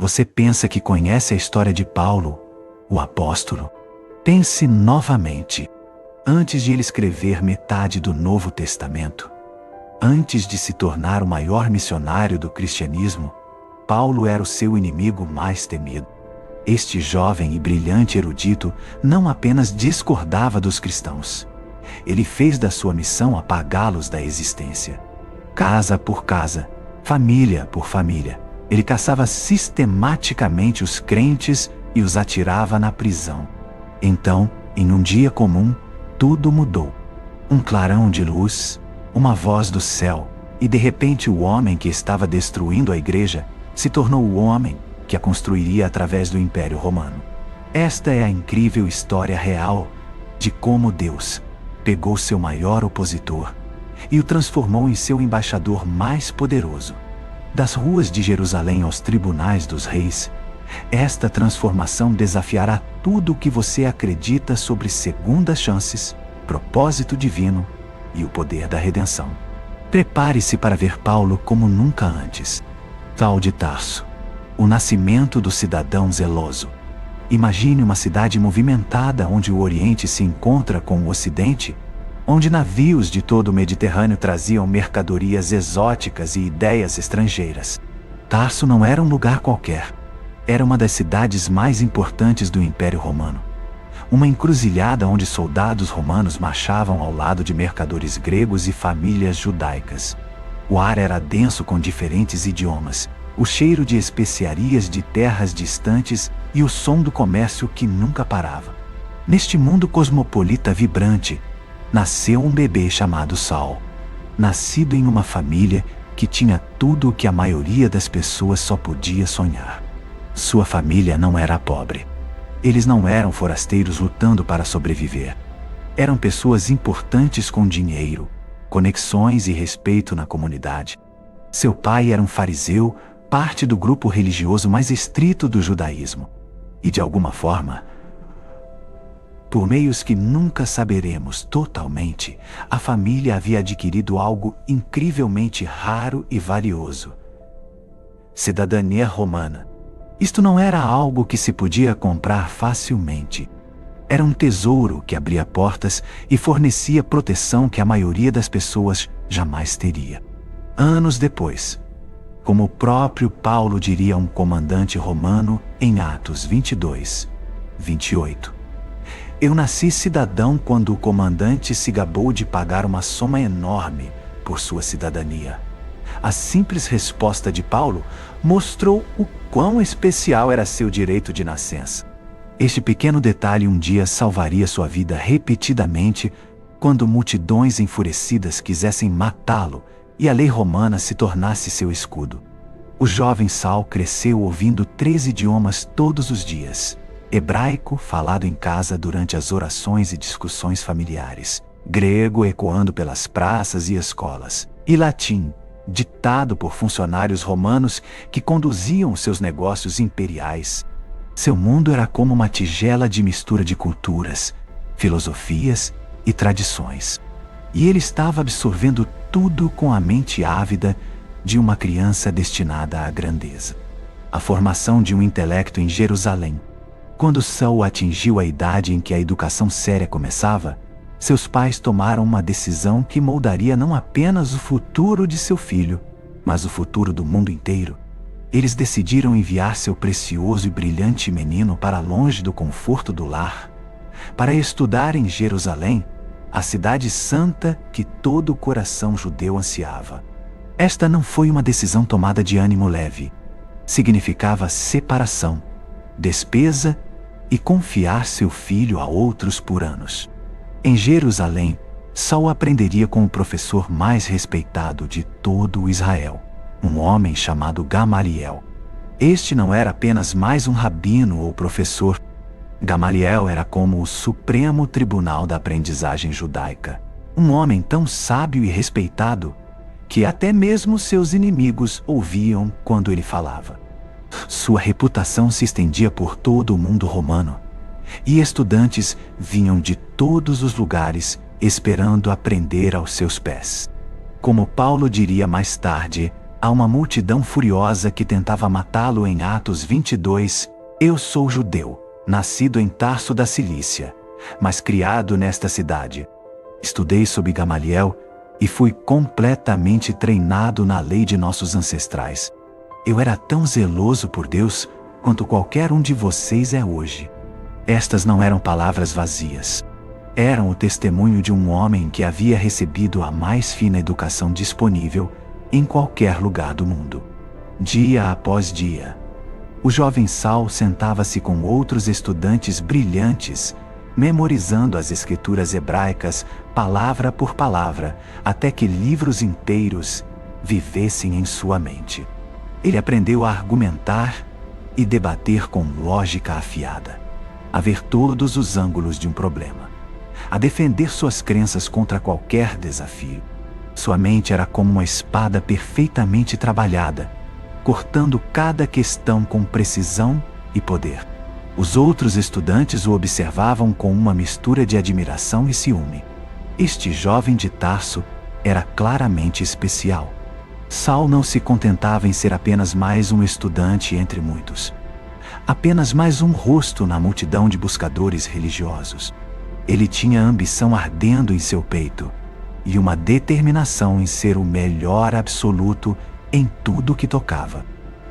Você pensa que conhece a história de Paulo, o apóstolo? Pense novamente. Antes de ele escrever metade do Novo Testamento, antes de se tornar o maior missionário do cristianismo, Paulo era o seu inimigo mais temido. Este jovem e brilhante erudito não apenas discordava dos cristãos. Ele fez da sua missão apagá-los da existência. Casa por casa, família por família, ele caçava sistematicamente os crentes e os atirava na prisão. Então, em um dia comum, tudo mudou. Um clarão de luz, uma voz do céu, e de repente o homem que estava destruindo a igreja se tornou o homem que a construiria através do Império Romano. Esta é a incrível história real de como Deus pegou seu maior opositor e o transformou em seu embaixador mais poderoso. Das ruas de Jerusalém aos tribunais dos reis, esta transformação desafiará tudo o que você acredita sobre segundas chances, propósito divino e o poder da redenção. Prepare-se para ver Paulo como nunca antes. Saulo de Tarso, o nascimento do cidadão zeloso. Imagine uma cidade movimentada onde o Oriente se encontra com o Ocidente, onde navios de todo o Mediterrâneo traziam mercadorias exóticas e ideias estrangeiras. Tarso não era um lugar qualquer. Era uma das cidades mais importantes do Império Romano. Uma encruzilhada onde soldados romanos marchavam ao lado de mercadores gregos e famílias judaicas. O ar era denso com diferentes idiomas, o cheiro de especiarias de terras distantes e o som do comércio que nunca parava. Neste mundo cosmopolita vibrante, nasceu um bebê chamado Saulo, nascido em uma família que tinha tudo o que a maioria das pessoas só podia sonhar. Sua família não era pobre. Eles não eram forasteiros lutando para sobreviver. Eram pessoas importantes com dinheiro, conexões e respeito na comunidade. Seu pai era um fariseu, parte do grupo religioso mais estrito do judaísmo. E de alguma forma, por meios que nunca saberemos totalmente, a família havia adquirido algo incrivelmente raro e valioso: cidadania romana. Isto não era algo que se podia comprar facilmente. Era um tesouro que abria portas e fornecia proteção que a maioria das pessoas jamais teria. Anos depois, como o próprio Paulo diria a um comandante romano em Atos 22, 28. Eu nasci cidadão quando o comandante se gabou de pagar uma soma enorme por sua cidadania. A simples resposta de Paulo mostrou o quão especial era seu direito de nascença. Este pequeno detalhe um dia salvaria sua vida repetidamente quando multidões enfurecidas quisessem matá-lo e a lei romana se tornasse seu escudo. O jovem Saulo cresceu ouvindo 3 idiomas todos os dias: hebraico, falado em casa durante as orações e discussões familiares, grego ecoando pelas praças e escolas, e latim, ditado por funcionários romanos que conduziam seus negócios imperiais. Seu mundo era como uma tigela de mistura de culturas, filosofias e tradições. E ele estava absorvendo tudo com a mente ávida de uma criança destinada à grandeza. A formação de um intelecto em Jerusalém. Quando Saulo atingiu a idade em que a educação séria começava, seus pais tomaram uma decisão que moldaria não apenas o futuro de seu filho, mas o futuro do mundo inteiro. Eles decidiram enviar seu precioso e brilhante menino para longe do conforto do lar, para estudar em Jerusalém, a cidade santa que todo o coração judeu ansiava. Esta não foi uma decisão tomada de ânimo leve. Significava separação, despesa e confiar seu filho a outros por anos. Em Jerusalém, Saulo aprenderia com o professor mais respeitado de todo o Israel, um homem chamado Gamaliel. Este não era apenas mais um rabino ou professor. Gamaliel era como o supremo tribunal da aprendizagem judaica, um homem tão sábio e respeitado que até mesmo seus inimigos ouviam quando ele falava. Sua reputação se estendia por todo o mundo romano, e estudantes vinham de todos os lugares esperando aprender aos seus pés. Como Paulo diria mais tarde, a uma multidão furiosa que tentava matá-lo em Atos 22, eu sou judeu, nascido em Tarso da Cilícia, mas criado nesta cidade. Estudei sob Gamaliel e fui completamente treinado na lei de nossos ancestrais. Eu era tão zeloso por Deus quanto qualquer um de vocês é hoje. Estas não eram palavras vazias. Eram o testemunho de um homem que havia recebido a mais fina educação disponível em qualquer lugar do mundo. Dia após dia, o jovem Saulo sentava-se com outros estudantes brilhantes, memorizando as escrituras hebraicas, palavra por palavra, até que livros inteiros vivessem em sua mente. Ele aprendeu a argumentar e debater com lógica afiada, a ver todos os ângulos de um problema, a defender suas crenças contra qualquer desafio. Sua mente era como uma espada perfeitamente trabalhada, cortando cada questão com precisão e poder. Os outros estudantes o observavam com uma mistura de admiração e ciúme. Este jovem de Tarso era claramente especial. Saulo não se contentava em ser apenas mais um estudante entre muitos, apenas mais um rosto na multidão de buscadores religiosos. Ele tinha ambição ardendo em seu peito e uma determinação em ser o melhor absoluto em tudo que tocava.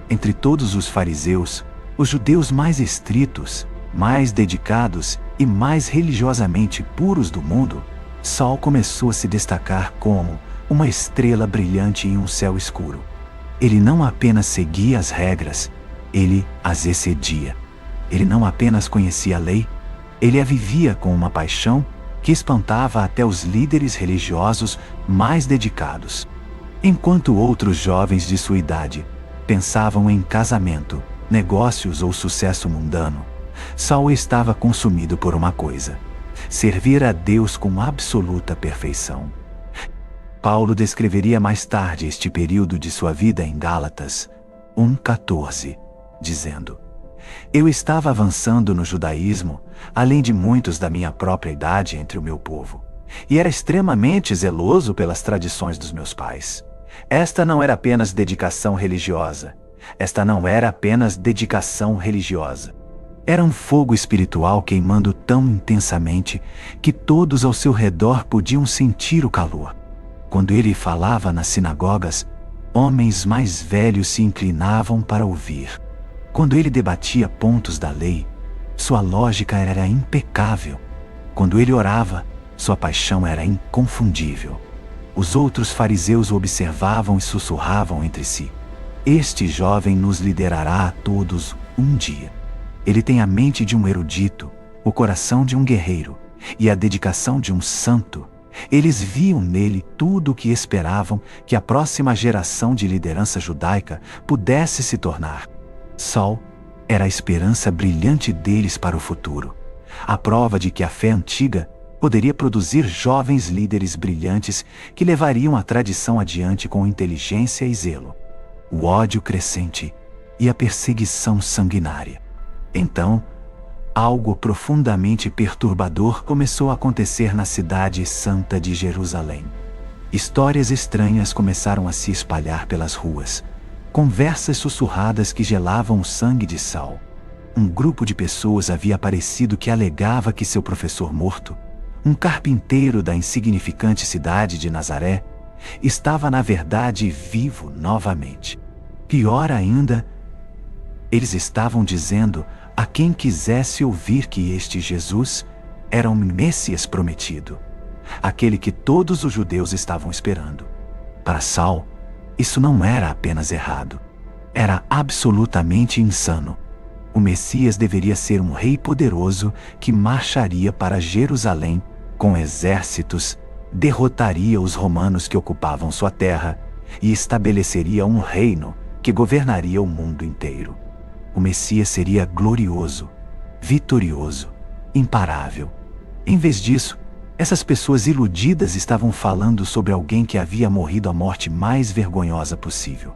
Entre todos os fariseus, os judeus mais estritos, mais dedicados e mais religiosamente puros do mundo, Saulo começou a se destacar como uma estrela brilhante em um céu escuro. Ele não apenas seguia as regras, ele as excedia. Ele não apenas conhecia a lei, ele a vivia com uma paixão que espantava até os líderes religiosos mais dedicados. Enquanto outros jovens de sua idade pensavam em casamento, negócios ou sucesso mundano, Saulo estava consumido por uma coisa: servir a Deus com absoluta perfeição. Paulo descreveria mais tarde este período de sua vida em Gálatas 1:14, dizendo: eu estava avançando no judaísmo, além de muitos da minha própria idade entre o meu povo, e era extremamente zeloso pelas tradições dos meus pais. Esta não era apenas dedicação religiosa. Era um fogo espiritual queimando tão intensamente que todos ao seu redor podiam sentir o calor. Quando ele falava nas sinagogas, homens mais velhos se inclinavam para ouvir. Quando ele debatia pontos da lei, sua lógica era impecável. Quando ele orava, sua paixão era inconfundível. Os outros fariseus o observavam e sussurravam entre si: este jovem nos liderará a todos um dia. Ele tem a mente de um erudito, o coração de um guerreiro e a dedicação de um santo. Eles viam nele tudo o que esperavam que a próxima geração de liderança judaica pudesse se tornar. Saulo era a esperança brilhante deles para o futuro, a prova de que a fé antiga poderia produzir jovens líderes brilhantes que levariam a tradição adiante com inteligência e zelo. O ódio crescente e a perseguição sanguinária. Então, algo profundamente perturbador começou a acontecer na cidade santa de Jerusalém. Histórias estranhas começaram a se espalhar pelas ruas. Conversas sussurradas que gelavam o sangue de Saulo. Um grupo de pessoas havia aparecido que alegava que seu professor morto, um carpinteiro da insignificante cidade de Nazaré, estava na verdade vivo novamente. Pior ainda, eles estavam dizendo a quem quisesse ouvir que este Jesus era o Messias prometido, aquele que todos os judeus estavam esperando. Para Saulo, isso não era apenas errado, era absolutamente insano. O Messias deveria ser um rei poderoso que marcharia para Jerusalém com exércitos, derrotaria os romanos que ocupavam sua terra e estabeleceria um reino que governaria o mundo inteiro. O Messias seria glorioso, vitorioso, imparável. Em vez disso, essas pessoas iludidas estavam falando sobre alguém que havia morrido a morte mais vergonhosa possível.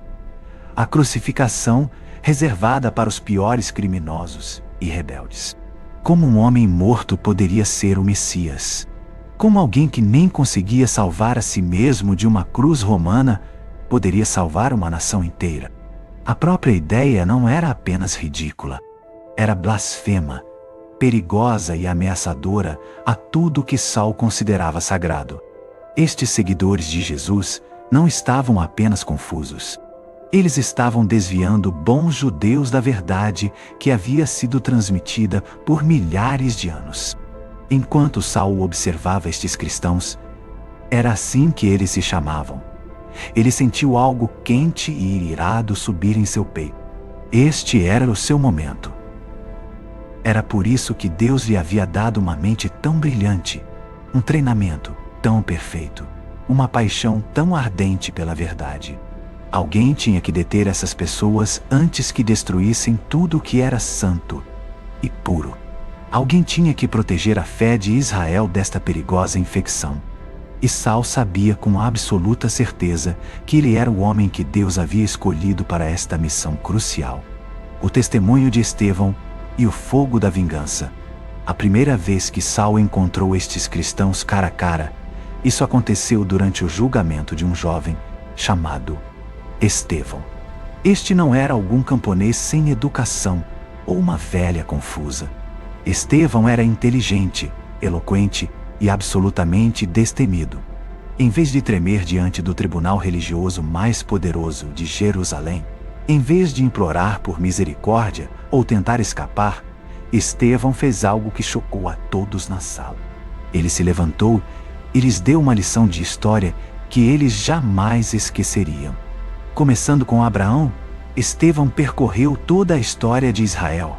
A crucificação reservada para os piores criminosos e rebeldes. Como um homem morto poderia ser o Messias? Como alguém que nem conseguia salvar a si mesmo de uma cruz romana poderia salvar uma nação inteira. A própria ideia não era apenas ridícula, era blasfema, perigosa e ameaçadora a tudo que Saulo considerava sagrado. Estes seguidores de Jesus não estavam apenas confusos. Eles estavam desviando bons judeus da verdade que havia sido transmitida por milhares de anos. Enquanto Saulo observava estes cristãos, era assim que eles se chamavam. Ele sentiu algo quente e irado subir em seu peito. Este era o seu momento. Era por isso que Deus lhe havia dado uma mente tão brilhante, um treinamento tão perfeito, uma paixão tão ardente pela verdade. Alguém tinha que deter essas pessoas antes que destruíssem tudo o que era santo e puro. Alguém tinha que proteger a fé de Israel desta perigosa infecção. E Saulo sabia com absoluta certeza que ele era o homem que Deus havia escolhido para esta missão crucial. O testemunho de Estevão e o fogo da vingança. A primeira vez que Saulo encontrou estes cristãos cara a cara, isso aconteceu durante o julgamento de um jovem chamado Estevão. Este não era algum camponês sem educação ou uma velha confusa. Estevão era inteligente, eloquente e absolutamente destemido. Em vez de tremer diante do tribunal religioso mais poderoso de Jerusalém, em vez de implorar por misericórdia ou tentar escapar, Estevão fez algo que chocou a todos na sala. Ele se levantou e lhes deu uma lição de história que eles jamais esqueceriam. Começando com Abraão, Estevão percorreu toda a história de Israel,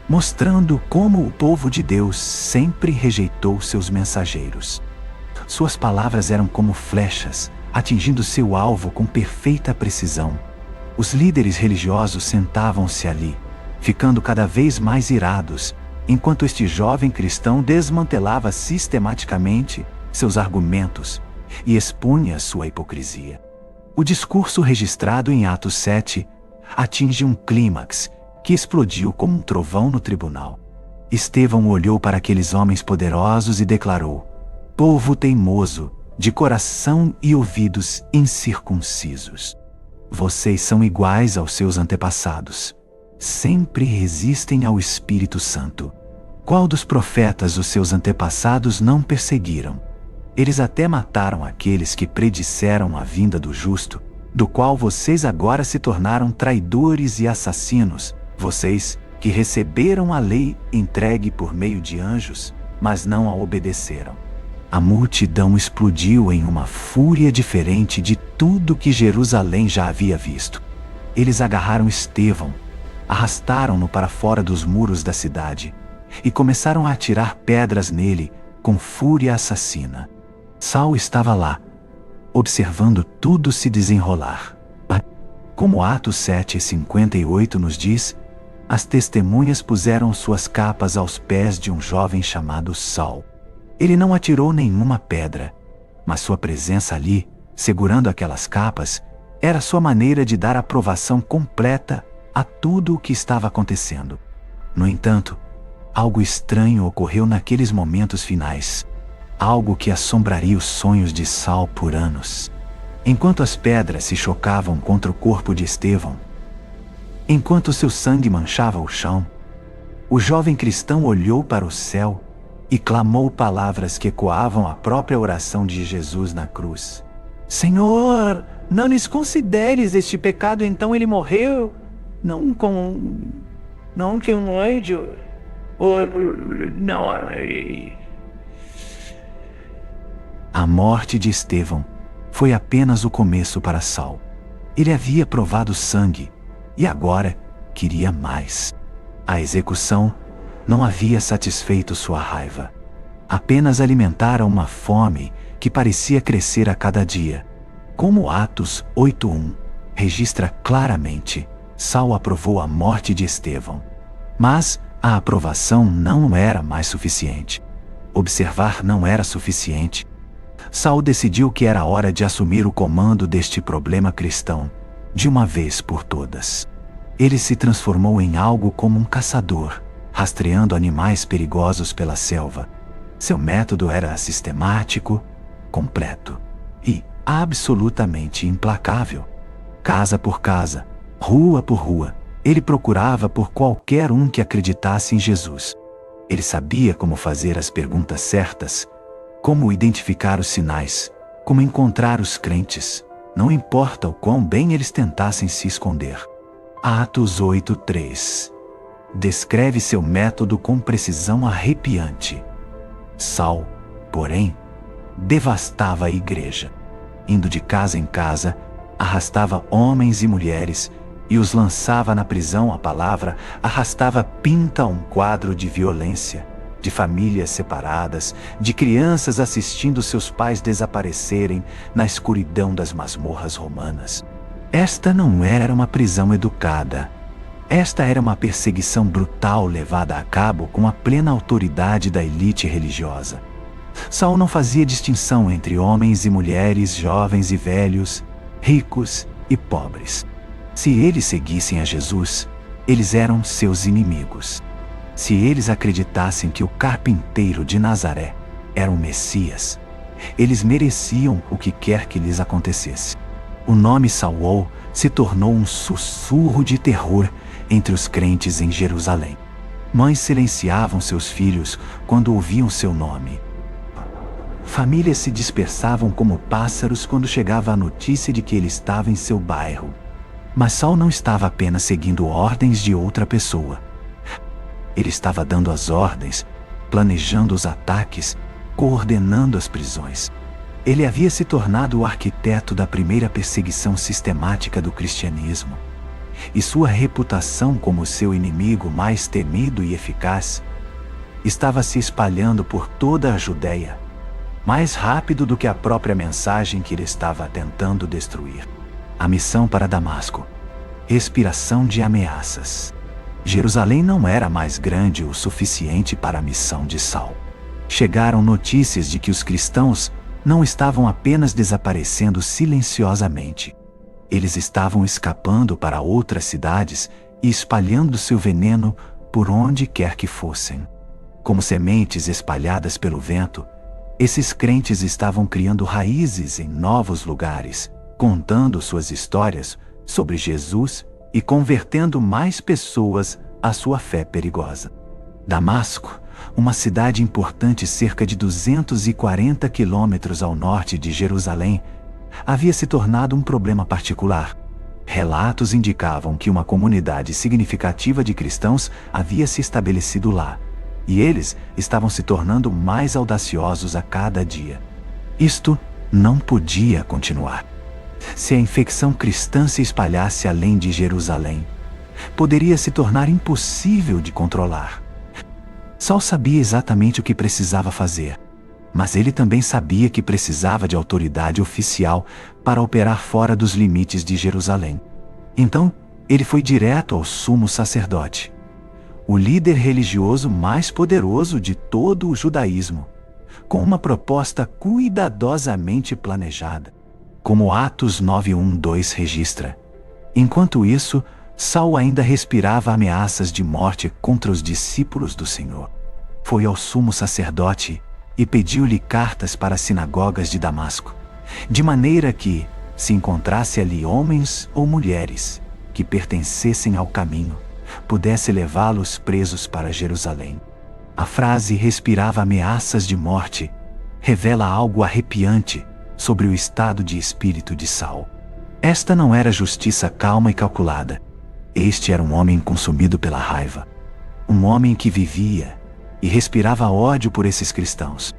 mostrando como o povo de Deus sempre rejeitou seus mensageiros. Suas palavras eram como flechas, atingindo seu alvo com perfeita precisão. Os líderes religiosos sentavam-se ali, ficando cada vez mais irados, enquanto este jovem cristão desmantelava sistematicamente seus argumentos e expunha sua hipocrisia. O discurso registrado em Atos 7 atinge um clímax que explodiu como um trovão no tribunal. Estevão olhou para aqueles homens poderosos e declarou: povo teimoso, de coração e ouvidos incircuncisos. Vocês são iguais aos seus antepassados. Sempre resistem ao Espírito Santo. Qual dos profetas os seus antepassados não perseguiram? Eles até mataram aqueles que predisseram a vinda do justo, do qual vocês agora se tornaram traidores e assassinos, vocês que receberam a lei entregue por meio de anjos, mas não a obedeceram. A multidão explodiu em uma fúria diferente de tudo que Jerusalém já havia visto. Eles agarraram Estevão, arrastaram-no para fora dos muros da cidade e começaram a atirar pedras nele com fúria assassina. Saulo estava lá, observando tudo se desenrolar. Como Atos 7:58 nos diz, as testemunhas puseram suas capas aos pés de um jovem chamado Saulo. Ele não atirou nenhuma pedra, mas sua presença ali, segurando aquelas capas, era sua maneira de dar aprovação completa a tudo o que estava acontecendo. No entanto, algo estranho ocorreu naqueles momentos finais. Algo que assombraria os sonhos de Saulo por anos. Enquanto as pedras se chocavam contra o corpo de Estevão, enquanto seu sangue manchava o chão, o jovem cristão olhou para o céu e clamou palavras que ecoavam a própria oração de Jesus na cruz. Senhor, não lhes consideres este pecado. Então ele morreu, não que um anjo, não. A morte de Estevão foi apenas o começo para Saulo. Ele havia provado sangue e agora queria mais. A execução não havia satisfeito sua raiva. Apenas alimentara uma fome que parecia crescer a cada dia. Como Atos 8:1 registra claramente, Saulo aprovou a morte de Estevão. Mas a aprovação não era mais suficiente. Observar não era suficiente. Saulo decidiu que era hora de assumir o comando deste problema cristão, de uma vez por todas. Ele se transformou em algo como um caçador, rastreando animais perigosos pela selva. Seu método era sistemático, completo e absolutamente implacável. Casa por casa, rua por rua, ele procurava por qualquer um que acreditasse em Jesus. Ele sabia como fazer as perguntas certas, como identificar os sinais, como encontrar os crentes, não importa o quão bem eles tentassem se esconder. Atos 8:3 descreve seu método com precisão arrepiante. Saulo, porém, devastava a igreja. Indo de casa em casa, arrastava homens e mulheres e os lançava na prisão. A palavra arrastava pinta um quadro de violência, de famílias separadas, de crianças assistindo seus pais desaparecerem na escuridão das masmorras romanas. Esta não era uma prisão educada. Esta era uma perseguição brutal levada a cabo com a plena autoridade da elite religiosa. Saulo não fazia distinção entre homens e mulheres, jovens e velhos, ricos e pobres. Se eles seguissem a Jesus, eles eram seus inimigos. Se eles acreditassem que o carpinteiro de Nazaré era o Messias, eles mereciam o que quer que lhes acontecesse. O nome Saulo se tornou um sussurro de terror entre os crentes em Jerusalém. Mães silenciavam seus filhos quando ouviam seu nome. Famílias se dispersavam como pássaros quando chegava a notícia de que ele estava em seu bairro. Mas Saulo não estava apenas seguindo ordens de outra pessoa. Ele estava dando as ordens, planejando os ataques, coordenando as prisões. Ele havia se tornado o arquiteto da primeira perseguição sistemática do cristianismo. E sua reputação como seu inimigo mais temido e eficaz estava se espalhando por toda a Judéia, mais rápido do que a própria mensagem que ele estava tentando destruir. A missão para Damasco. Expiração de ameaças. Jerusalém não era mais grande o suficiente para a missão de Saulo. Chegaram notícias de que os cristãos não estavam apenas desaparecendo silenciosamente. Eles estavam escapando para outras cidades e espalhando seu veneno por onde quer que fossem. Como sementes espalhadas pelo vento, esses crentes estavam criando raízes em novos lugares, contando suas histórias sobre Jesus e convertendo mais pessoas à sua fé perigosa. Damasco, uma cidade importante cerca de 240 quilômetros ao norte de Jerusalém, havia se tornado um problema particular. Relatos indicavam que uma comunidade significativa de cristãos havia se estabelecido lá, e eles estavam se tornando mais audaciosos a cada dia. Isto não podia continuar. Se a infecção cristã se espalhasse além de Jerusalém, poderia se tornar impossível de controlar. Saulo sabia exatamente o que precisava fazer, mas ele também sabia que precisava de autoridade oficial para operar fora dos limites de Jerusalém. Então, ele foi direto ao sumo sacerdote, o líder religioso mais poderoso de todo o judaísmo, com uma proposta cuidadosamente planejada. Como Atos 9:1-2 registra. Enquanto isso, Saulo ainda respirava ameaças de morte contra os discípulos do Senhor. Foi ao sumo sacerdote e pediu-lhe cartas para as sinagogas de Damasco, de maneira que, se encontrasse ali homens ou mulheres que pertencessem ao caminho, pudesse levá-los presos para Jerusalém. A frase respirava ameaças de morte revela algo arrepiante sobre o estado de espírito de Saulo. Esta não era justiça calma e calculada. Este era um homem consumido pela raiva. Um homem que vivia e respirava ódio por esses cristãos.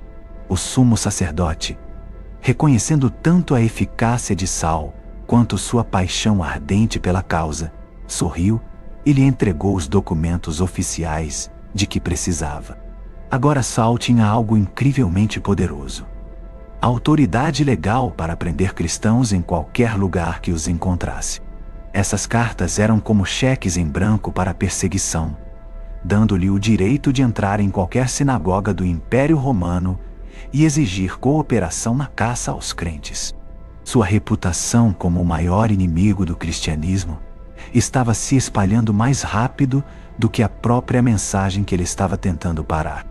O sumo sacerdote, reconhecendo tanto a eficácia de Saulo quanto sua paixão ardente pela causa, sorriu e lhe entregou os documentos oficiais de que precisava. Agora Saulo tinha algo incrivelmente poderoso: a autoridade legal para prender cristãos em qualquer lugar que os encontrasse. Essas cartas eram como cheques em branco para a perseguição, dando-lhe o direito de entrar em qualquer sinagoga do Império Romano e exigir cooperação na caça aos crentes. Sua reputação como o maior inimigo do cristianismo estava se espalhando mais rápido do que a própria mensagem que ele estava tentando parar.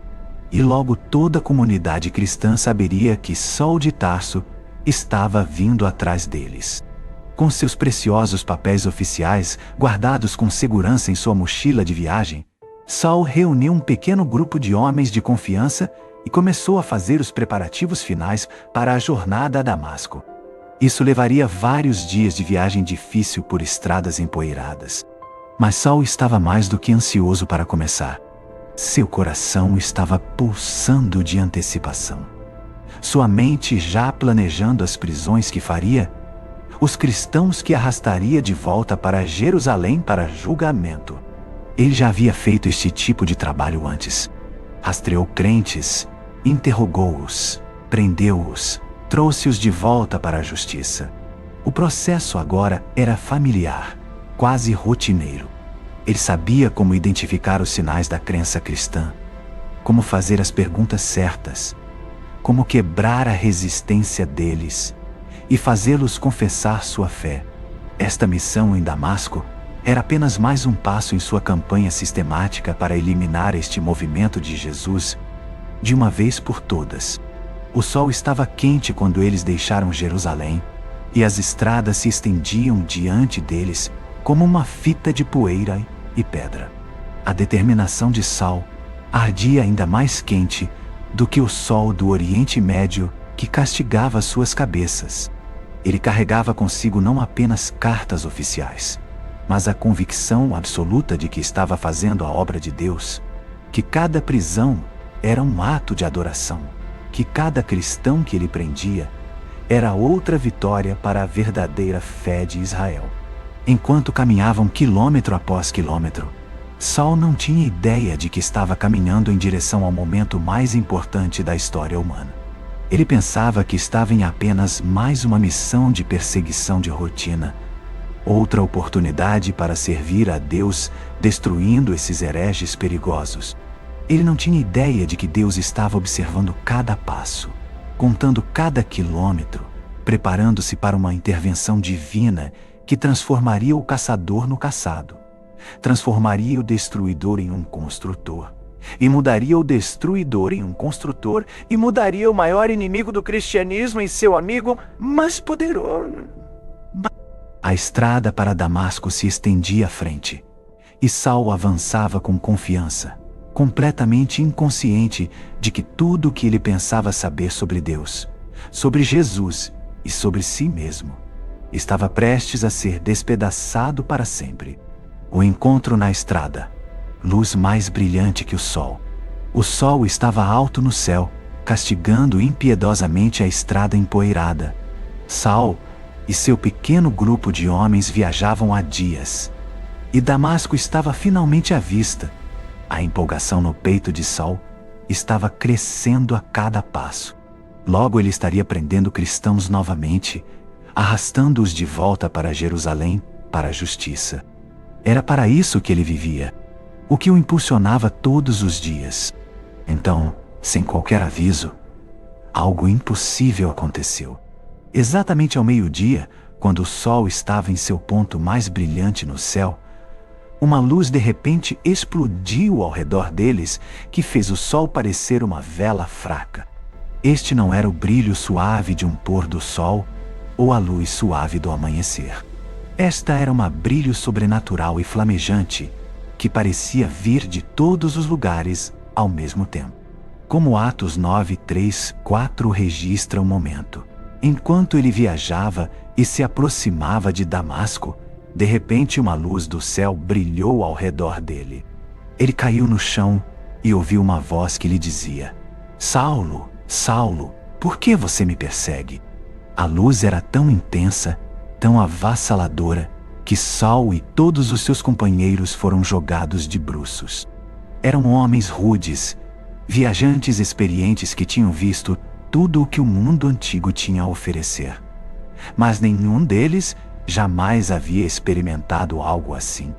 E logo toda a comunidade cristã saberia que Saulo de Tarso estava vindo atrás deles. Com seus preciosos papéis oficiais guardados com segurança em sua mochila de viagem, Saulo reuniu um pequeno grupo de homens de confiança e começou a fazer os preparativos finais para a jornada a Damasco. Isso levaria vários dias de viagem difícil por estradas empoeiradas. Mas Saulo estava mais do que ansioso para começar. Seu coração estava pulsando de antecipação. Sua mente já planejando as prisões que faria, os cristãos que arrastaria de volta para Jerusalém para julgamento. Ele já havia feito este tipo de trabalho antes. Rastreou crentes, interrogou-os, prendeu-os, trouxe-os de volta para a justiça. O processo agora era familiar, quase rotineiro. Ele sabia como identificar os sinais da crença cristã, como fazer as perguntas certas, como quebrar a resistência deles e fazê-los confessar sua fé. Esta missão em Damasco era apenas mais um passo em sua campanha sistemática para eliminar este movimento de Jesus de uma vez por todas. O sol estava quente quando eles deixaram Jerusalém, e as estradas se estendiam diante deles como uma fita de poeira e pedra. A determinação de Saulo ardia ainda mais quente do que o sol do Oriente Médio que castigava suas cabeças. Ele carregava consigo não apenas cartas oficiais, mas a convicção absoluta de que estava fazendo a obra de Deus, que cada prisão era um ato de adoração, que cada cristão que ele prendia era outra vitória para a verdadeira fé de Israel. Enquanto caminhavam quilômetro após quilômetro, Saulo não tinha ideia de que estava caminhando em direção ao momento mais importante da história humana. Ele pensava que estava em apenas mais uma missão de perseguição de rotina, outra oportunidade para servir a Deus destruindo esses hereges perigosos. Ele não tinha ideia de que Deus estava observando cada passo, contando cada quilômetro, preparando-se para uma intervenção divina que transformaria o caçador no caçado, transformaria o destruidor em um construtor, e mudaria o destruidor em um construtor, e mudaria o maior inimigo do cristianismo em seu amigo mais poderoso. A estrada para Damasco se estendia à frente, e Saulo avançava com confiança, completamente inconsciente de que tudo o que ele pensava saber sobre Deus, sobre Jesus e sobre si mesmo, estava prestes a ser despedaçado para sempre. O encontro na estrada, luz mais brilhante que o sol. O sol estava alto no céu, castigando impiedosamente a estrada empoeirada. Saulo e seu pequeno grupo de homens viajavam há dias, e Damasco estava finalmente à vista. A empolgação no peito de Saulo estava crescendo a cada passo. Logo ele estaria prendendo cristãos novamente, arrastando-os de volta para Jerusalém, para a justiça. Era para isso que ele vivia, o que o impulsionava todos os dias. Então, sem qualquer aviso, algo impossível aconteceu. Exatamente ao meio-dia, quando o sol estava em seu ponto mais brilhante no céu, uma luz de repente explodiu ao redor deles, que fez o sol parecer uma vela fraca. Este não era o brilho suave de um pôr do sol ou a luz suave do amanhecer. Esta era um brilho sobrenatural e flamejante, que parecia vir de todos os lugares ao mesmo tempo. Como Atos 9:3-4 registra o momento. Enquanto ele viajava e se aproximava de Damasco, de repente uma luz do céu brilhou ao redor dele. Ele caiu no chão e ouviu uma voz que lhe dizia: "Saulo, Saulo, por que você me persegue?" A luz era tão intensa, tão avassaladora, que Saulo e todos os seus companheiros foram jogados de bruços. Eram homens rudes, viajantes experientes que tinham visto tudo o que o mundo antigo tinha a oferecer. Mas nenhum deles jamais havia experimentado algo assim.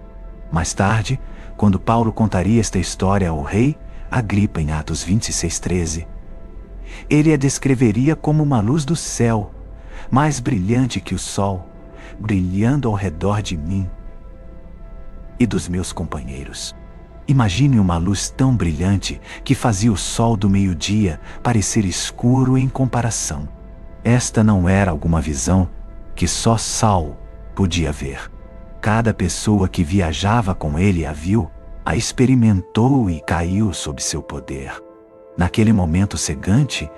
Mais tarde, quando Paulo contaria esta história ao rei Agripa em Atos 26:13, ele a descreveria como uma luz do céu, mais brilhante que o sol, brilhando ao redor de mim e dos meus companheiros. Imagine uma luz tão brilhante que fazia o sol do meio-dia parecer escuro em comparação. Esta não era alguma visão que só Saulo podia ver. Cada pessoa que viajava com ele a viu, a experimentou e caiu sob seu poder. Naquele momento cegante,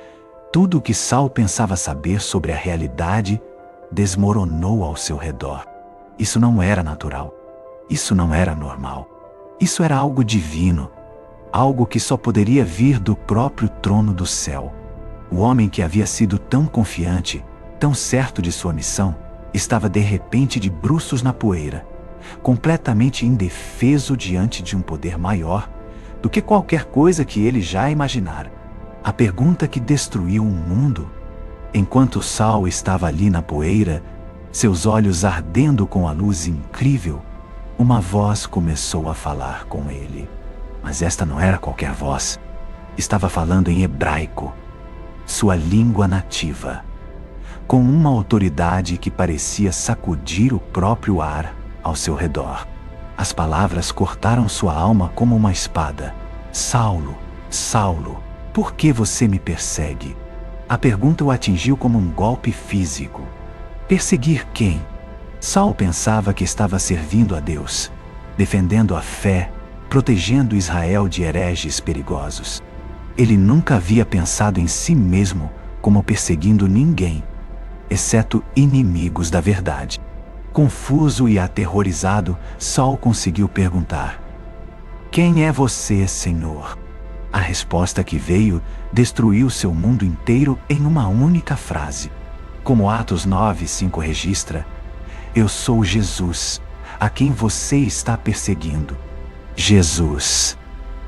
tudo o que Saulo pensava saber sobre a realidade desmoronou ao seu redor. Isso não era natural. Isso não era normal. Isso era algo divino, algo que só poderia vir do próprio trono do céu. O homem que havia sido tão confiante, tão certo de sua missão, estava de repente de bruços na poeira, completamente indefeso diante de um poder maior do que qualquer coisa que ele já imaginara. A pergunta que destruiu um mundo. Enquanto Saulo estava ali na poeira, seus olhos ardendo com a luz incrível, uma voz começou a falar com ele. Mas esta não era qualquer voz. Estava falando em hebraico, sua língua nativa, com uma autoridade que parecia sacudir o próprio ar ao seu redor. As palavras cortaram sua alma como uma espada. Saulo, Saulo, por que você me persegue? A pergunta o atingiu como um golpe físico. Perseguir quem? Saulo pensava que estava servindo a Deus, defendendo a fé, protegendo Israel de hereges perigosos. Ele nunca havia pensado em si mesmo como perseguindo ninguém, exceto inimigos da verdade. Confuso e aterrorizado, Saulo conseguiu perguntar: "Quem é você, Senhor?" A resposta que veio destruiu seu mundo inteiro em uma única frase. Como Atos 9:5 registra: "Eu sou Jesus, a quem você está perseguindo." Jesus,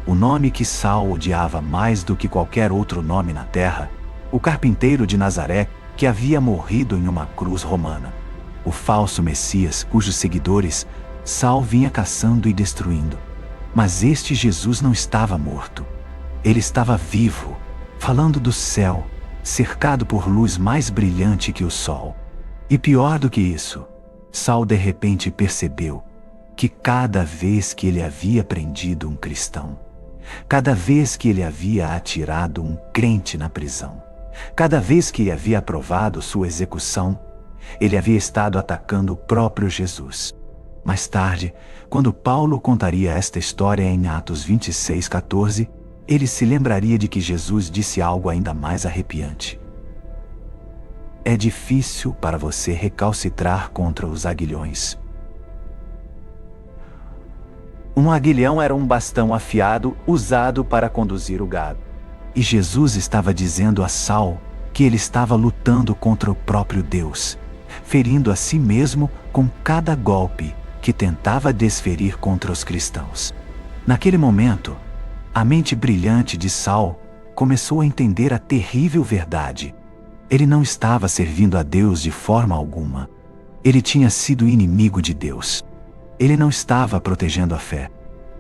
o nome que Saulo odiava mais do que qualquer outro nome na terra, o carpinteiro de Nazaré que havia morrido em uma cruz romana, o falso Messias cujos seguidores Saulo vinha caçando e destruindo. Mas este Jesus não estava morto. Ele estava vivo, falando do céu, cercado por luz mais brilhante que o sol. E pior do que isso, Saulo de repente percebeu que cada vez que ele havia prendido um cristão, cada vez que ele havia atirado um crente na prisão, cada vez que ele havia aprovado sua execução, ele havia estado atacando o próprio Jesus. Mais tarde, quando Paulo contaria esta história em Atos 26:14, ele se lembraria de que Jesus disse algo ainda mais arrepiante: "É difícil para você recalcitrar contra os aguilhões." Um aguilhão era um bastão afiado usado para conduzir o gado. E Jesus estava dizendo a Saulo que ele estava lutando contra o próprio Deus, ferindo a si mesmo com cada golpe que tentava desferir contra os cristãos. Naquele momento, a mente brilhante de Saulo começou a entender a terrível verdade. Ele não estava servindo a Deus de forma alguma. Ele tinha sido inimigo de Deus. Ele não estava protegendo a fé.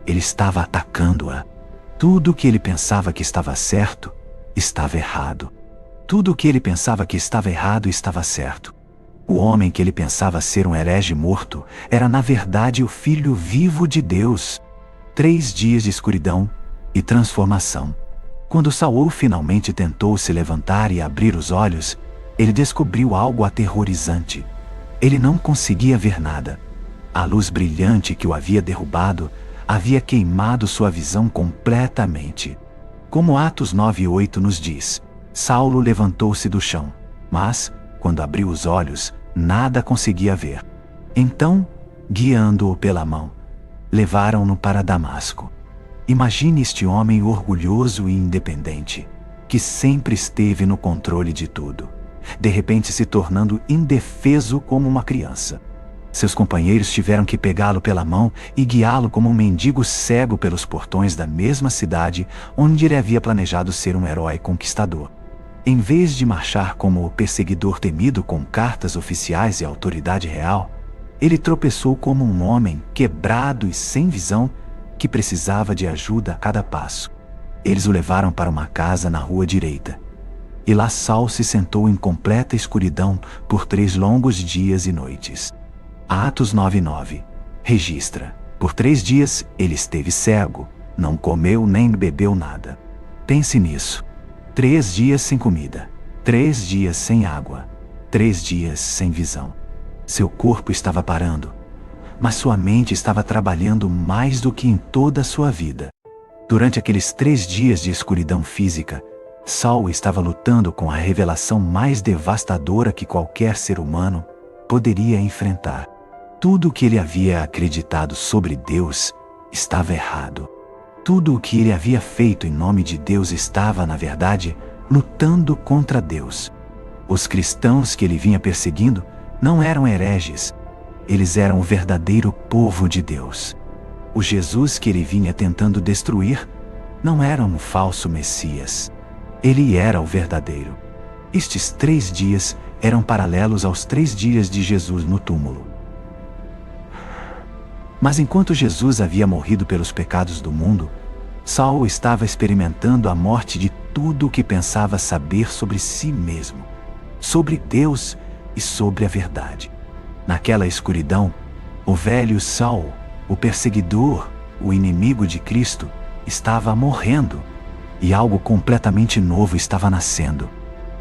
Ele estava atacando-a. Tudo o que ele pensava que estava certo, estava errado. Tudo o que ele pensava que estava errado, estava certo. O homem que ele pensava ser um herege morto, era na verdade o Filho vivo de Deus. 3 dias de escuridão e transformação. Quando Saulo finalmente tentou se levantar e abrir os olhos, ele descobriu algo aterrorizante. Ele não conseguia ver nada. A luz brilhante que o havia derrubado havia queimado sua visão completamente. Como Atos 9:8 nos diz, Saulo levantou-se do chão, mas, quando abriu os olhos, nada conseguia ver. Então, guiando-o pela mão, levaram-no para Damasco. Imagine este homem orgulhoso e independente, que sempre esteve no controle de tudo, de repente se tornando indefeso como uma criança. Seus companheiros tiveram que pegá-lo pela mão e guiá-lo como um mendigo cego pelos portões da mesma cidade onde ele havia planejado ser um herói conquistador. Em vez de marchar como o perseguidor temido com cartas oficiais e autoridade real, ele tropeçou como um homem quebrado e sem visão que precisava de ajuda a cada passo. Eles o levaram para uma casa na rua direita. E lá Saulo se sentou em completa escuridão por 3 longos dias e noites. Atos 9:9 registra: por 3 dias ele esteve cego, não comeu nem bebeu nada. Pense nisso. 3 dias sem comida, 3 dias sem água, 3 dias sem visão. Seu corpo estava parando, mas sua mente estava trabalhando mais do que em toda a sua vida. Durante aqueles 3 dias de escuridão física, Saulo estava lutando com a revelação mais devastadora que qualquer ser humano poderia enfrentar. Tudo o que ele havia acreditado sobre Deus estava errado. Tudo o que ele havia feito em nome de Deus estava, na verdade, lutando contra Deus. Os cristãos que ele vinha perseguindo não eram hereges. Eles eram o verdadeiro povo de Deus. O Jesus que ele vinha tentando destruir não era um falso Messias. Ele era o verdadeiro. Estes 3 dias eram paralelos aos 3 dias de Jesus no túmulo. Mas enquanto Jesus havia morrido pelos pecados do mundo, Saulo estava experimentando a morte de tudo o que pensava saber sobre si mesmo, sobre Deus e sobre a verdade. Naquela escuridão, o velho Saulo, o perseguidor, o inimigo de Cristo, estava morrendo, e algo completamente novo estava nascendo.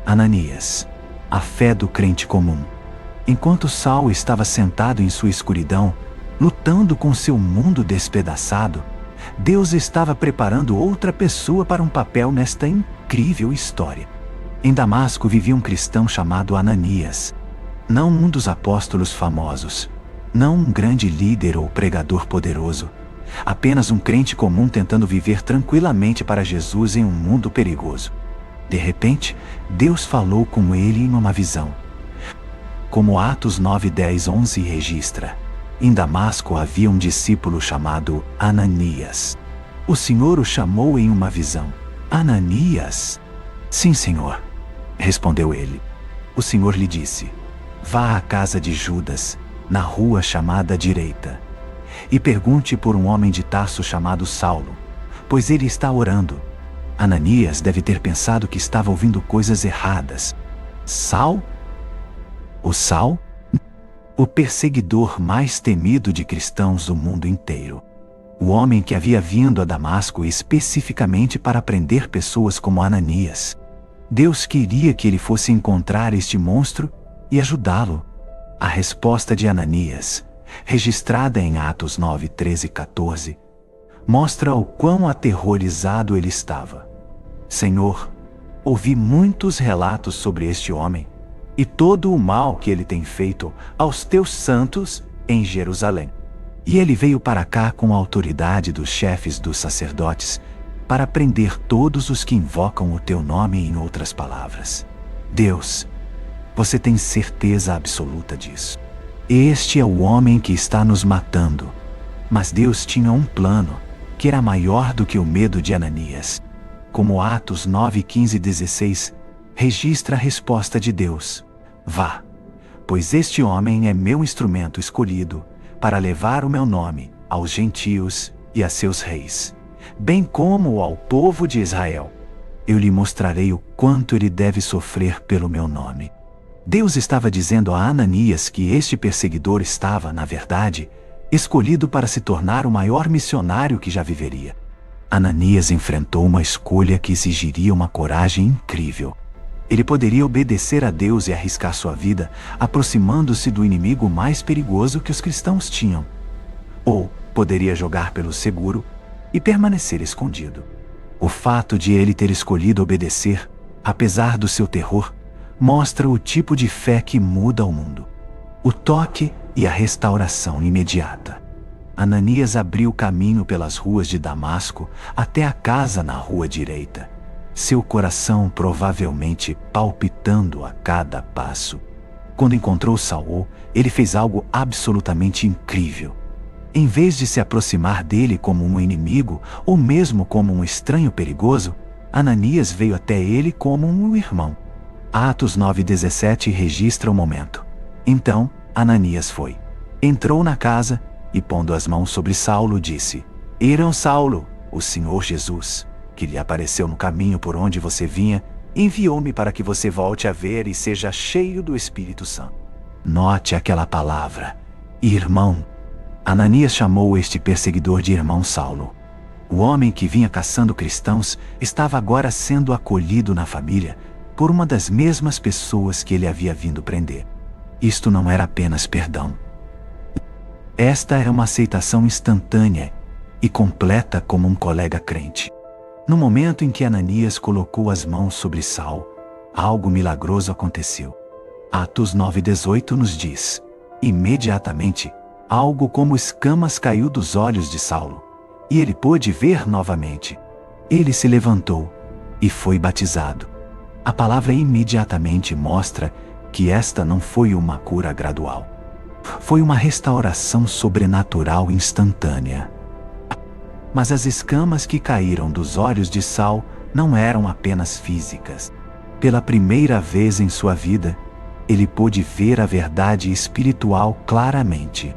Ananias, a fé do crente comum. Enquanto Saulo estava sentado em sua escuridão, lutando com seu mundo despedaçado, Deus estava preparando outra pessoa para um papel nesta incrível história. Em Damasco vivia um cristão chamado Ananias. Não um dos apóstolos famosos, não um grande líder ou pregador poderoso, apenas um crente comum tentando viver tranquilamente para Jesus em um mundo perigoso. De repente, Deus falou com ele em uma visão. Como Atos 9, 10, 11 registra, em Damasco havia um discípulo chamado Ananias. O Senhor o chamou em uma visão. Ananias? Sim, Senhor, respondeu ele. O Senhor lhe disse: vá à casa de Judas, na rua chamada Direita, e pergunte por um homem de Tarso chamado Saulo, pois ele está orando. Ananias deve ter pensado que estava ouvindo coisas erradas. Saulo? O Saulo? O perseguidor mais temido de cristãos do mundo inteiro. O homem que havia vindo a Damasco especificamente para prender pessoas como Ananias. Deus queria que ele fosse encontrar este monstro e ajudá-lo. A resposta de Ananias, registrada em Atos 9, 13 e 14, mostra o quão aterrorizado ele estava. Senhor, ouvi muitos relatos sobre este homem e todo o mal que ele tem feito aos teus santos em Jerusalém. E ele veio para cá com a autoridade dos chefes dos sacerdotes para prender todos os que invocam o teu nome. Em outras palavras, Deus, você tem certeza absoluta disso. Este é o homem que está nos matando. Mas Deus tinha um plano que era maior do que o medo de Ananias. Como Atos 9, 15 e 16 registra a resposta de Deus: vá, pois este homem é meu instrumento escolhido para levar o meu nome aos gentios e a seus reis, bem como ao povo de Israel. Eu lhe mostrarei o quanto ele deve sofrer pelo meu nome. Deus estava dizendo a Ananias que este perseguidor estava, na verdade, escolhido para se tornar o maior missionário que já viveria. Ananias enfrentou uma escolha que exigiria uma coragem incrível. Ele poderia obedecer a Deus e arriscar sua vida, aproximando-se do inimigo mais perigoso que os cristãos tinham. Ou poderia jogar pelo seguro e permanecer escondido. O fato de ele ter escolhido obedecer, apesar do seu terror, mostra o tipo de fé que muda o mundo. O toque e a restauração imediata. Ananias abriu caminho pelas ruas de Damasco até a casa na rua direita, seu coração provavelmente palpitando a cada passo. Quando encontrou Saulo, ele fez algo absolutamente incrível. Em vez de se aproximar dele como um inimigo ou mesmo como um estranho perigoso, Ananias veio até ele como um irmão. Atos 9:17 registra o momento. Então, Ananias foi, entrou na casa e, pondo as mãos sobre Saulo, disse: Irmão Saulo, o Senhor Jesus, que lhe apareceu no caminho por onde você vinha, enviou-me para que você volte a ver e seja cheio do Espírito Santo. Note aquela palavra, irmão. Ananias chamou este perseguidor de irmão Saulo. O homem que vinha caçando cristãos estava agora sendo acolhido na família, por uma das mesmas pessoas que ele havia vindo prender. Isto não era apenas perdão. Esta era uma aceitação instantânea e completa como um colega crente. No momento em que Ananias colocou as mãos sobre Saulo, algo milagroso aconteceu. Atos 9:18 nos diz: imediatamente, algo como escamas caiu dos olhos de Saulo, e ele pôde ver novamente. Ele se levantou e foi batizado. A palavra imediatamente mostra que esta não foi uma cura gradual. Foi uma restauração sobrenatural instantânea. Mas as escamas que caíram dos olhos de Saulo não eram apenas físicas. Pela primeira vez em sua vida, ele pôde ver a verdade espiritual claramente.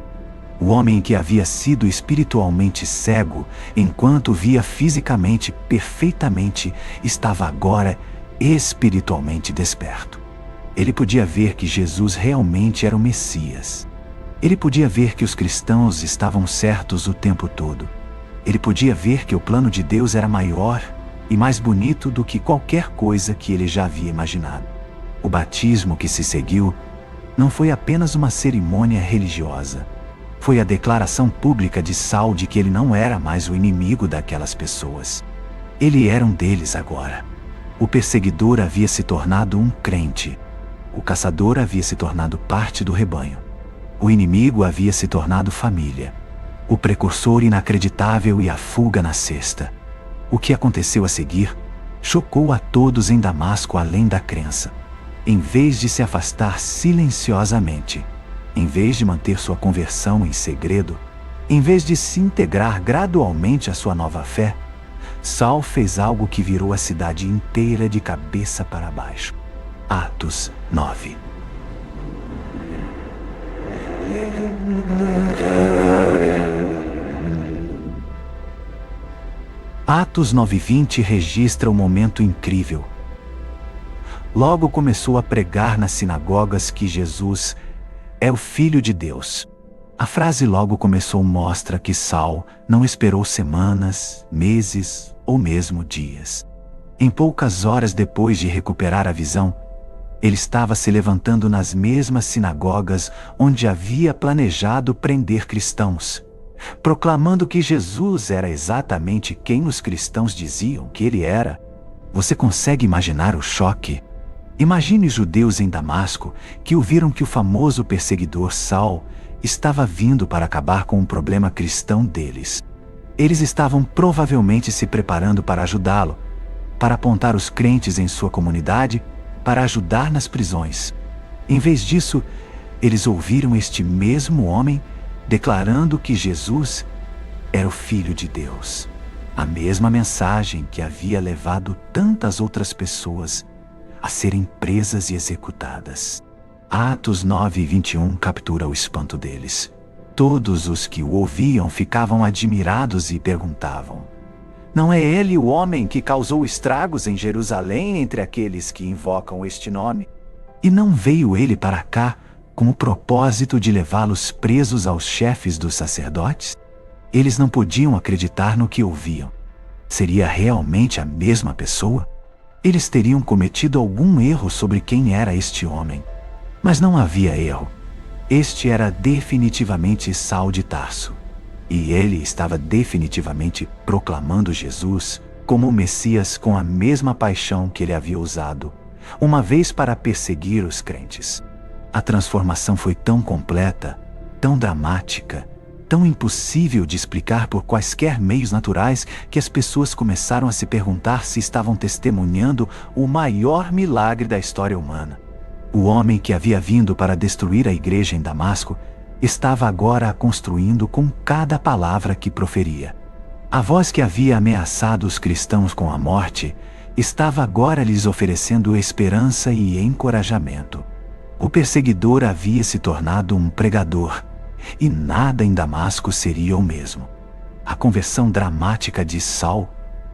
O homem que havia sido espiritualmente cego, enquanto via fisicamente perfeitamente, estava agora espiritualmente desperto. Ele podia ver que Jesus realmente era o Messias. Ele podia ver que os cristãos estavam certos o tempo todo. Ele podia ver que o plano de Deus era maior e mais bonito do que qualquer coisa que ele já havia imaginado. O batismo que se seguiu não foi apenas uma cerimônia religiosa. Foi a declaração pública de Saulo de que ele não era mais o inimigo daquelas pessoas. Ele era um deles agora. O perseguidor havia se tornado um crente. O caçador havia se tornado parte do rebanho. O inimigo havia se tornado família. O precursor inacreditável e a fuga na cesta. O que aconteceu a seguir chocou a todos em Damasco além da crença. Em vez de se afastar silenciosamente, em vez de manter sua conversão em segredo, em vez de se integrar gradualmente à sua nova fé, Saulo fez algo que virou a cidade inteira de cabeça para baixo. Atos 9. Atos 9:20 registra um momento incrível. Logo começou a pregar nas sinagogas que Jesus é o Filho de Deus. A frase "logo começou" mostra que Saulo não esperou semanas, meses ou mesmo dias. Em poucas horas depois de recuperar a visão, ele estava se levantando nas mesmas sinagogas onde havia planejado prender cristãos, proclamando que Jesus era exatamente quem os cristãos diziam que ele era. Você consegue imaginar o choque? Imagine os judeus em Damasco que ouviram que o famoso perseguidor Saulo estava vindo para acabar com o problema cristão deles. Eles estavam provavelmente se preparando para ajudá-lo, para apontar os crentes em sua comunidade, para ajudar nas prisões. Em vez disso, eles ouviram este mesmo homem declarando que Jesus era o Filho de Deus. A mesma mensagem que havia levado tantas outras pessoas a serem presas e executadas. Atos 9:21 captura o espanto deles. Todos os que o ouviam ficavam admirados e perguntavam: não é ele o homem que causou estragos em Jerusalém entre aqueles que invocam este nome? E não veio ele para cá com o propósito de levá-los presos aos chefes dos sacerdotes? Eles não podiam acreditar no que ouviam. Seria realmente a mesma pessoa? Eles teriam cometido algum erro sobre quem era este homem. Mas não havia erro. Este era definitivamente Saulo de Tarso. E ele estava definitivamente proclamando Jesus como o Messias com a mesma paixão que ele havia usado uma vez para perseguir os crentes. A transformação foi tão completa, tão dramática, tão impossível de explicar por quaisquer meios naturais que as pessoas começaram a se perguntar se estavam testemunhando o maior milagre da história humana. O homem que havia vindo para destruir a igreja em Damasco estava agora a construindo com cada palavra que proferia. A voz que havia ameaçado os cristãos com a morte estava agora lhes oferecendo esperança e encorajamento. O perseguidor havia se tornado um pregador, e nada em Damasco seria o mesmo. A conversão dramática de Saulo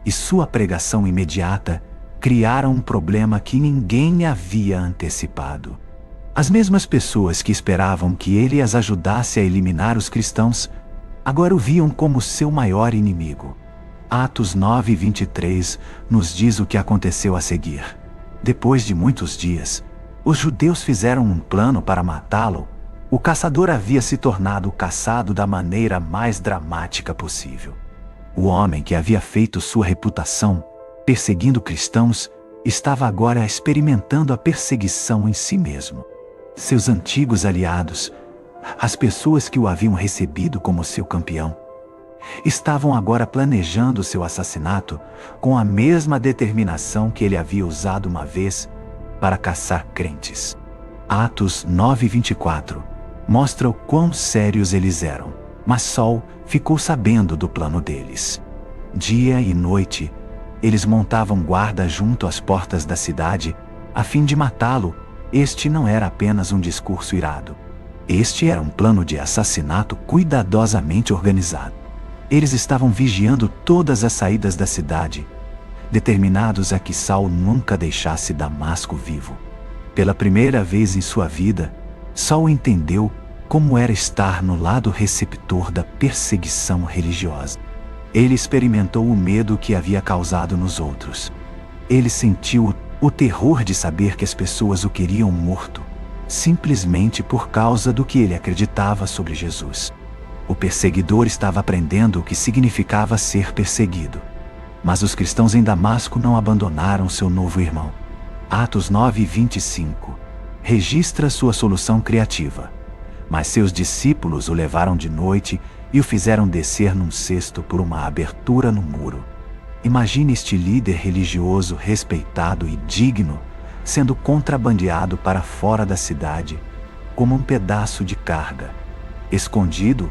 e sua pregação imediata criaram um problema que ninguém havia antecipado. As mesmas pessoas que esperavam que ele as ajudasse a eliminar os cristãos, agora o viam como seu maior inimigo. Atos 9:23 nos diz o que aconteceu a seguir. Depois de muitos dias, os judeus fizeram um plano para matá-lo. O caçador havia se tornado caçado da maneira mais dramática possível. O homem que havia feito sua reputação, perseguindo cristãos, estava agora experimentando a perseguição em si mesmo. Seus antigos aliados, as pessoas que o haviam recebido como seu campeão, estavam agora planejando seu assassinato com a mesma determinação que ele havia usado uma vez para caçar crentes. Atos 9:24 mostra o quão sérios eles eram, mas Saul ficou sabendo do plano deles. Dia e noite, eles montavam guarda junto às portas da cidade, a fim de matá-lo. Este não era apenas um discurso irado. Este era um plano de assassinato cuidadosamente organizado. Eles estavam vigiando todas as saídas da cidade, determinados a que Saul nunca deixasse Damasco vivo. Pela primeira vez em sua vida, Saul entendeu como era estar no lado receptor da perseguição religiosa. Ele experimentou o medo que havia causado nos outros. Ele sentiu o terror de saber que as pessoas o queriam morto, simplesmente por causa do que ele acreditava sobre Jesus. O perseguidor estava aprendendo o que significava ser perseguido. Mas os cristãos em Damasco não abandonaram seu novo irmão. Atos 9:25 registra sua solução criativa. Mas seus discípulos o levaram de noite e o fizeram descer num cesto por uma abertura no muro. Imagine este líder religioso respeitado e digno sendo contrabandeado para fora da cidade, como um pedaço de carga, escondido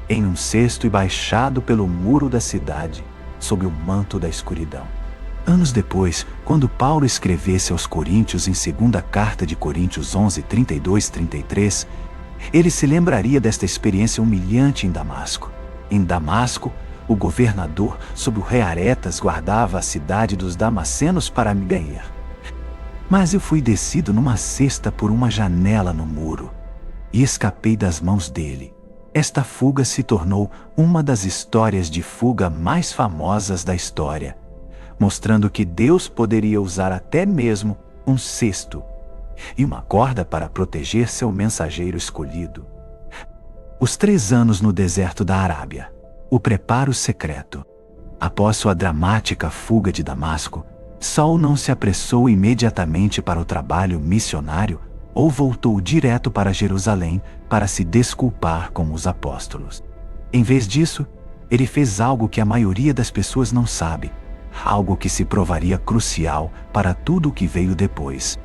em um cesto e baixado pelo muro da cidade, sob o manto da escuridão. Anos depois, quando Paulo escrevesse aos Coríntios em 2ª Carta de Coríntios 11:32-33, ele se lembraria desta experiência humilhante em Damasco. Em Damasco, o governador, sob o rei Aretas, guardava a cidade dos damascenos para me ganhar. Mas eu fui descido numa cesta por uma janela no muro e escapei das mãos dele. Esta fuga se tornou uma das histórias de fuga mais famosas da história, mostrando que Deus poderia usar até mesmo um cesto e uma corda para proteger seu mensageiro escolhido. Os 3 anos no deserto da Arábia. O preparo secreto. Após sua dramática fuga de Damasco, Saul não se apressou imediatamente para o trabalho missionário ou voltou direto para Jerusalém para se desculpar com os apóstolos. Em vez disso, ele fez algo que a maioria das pessoas não sabe, algo que se provaria crucial para tudo o que veio depois.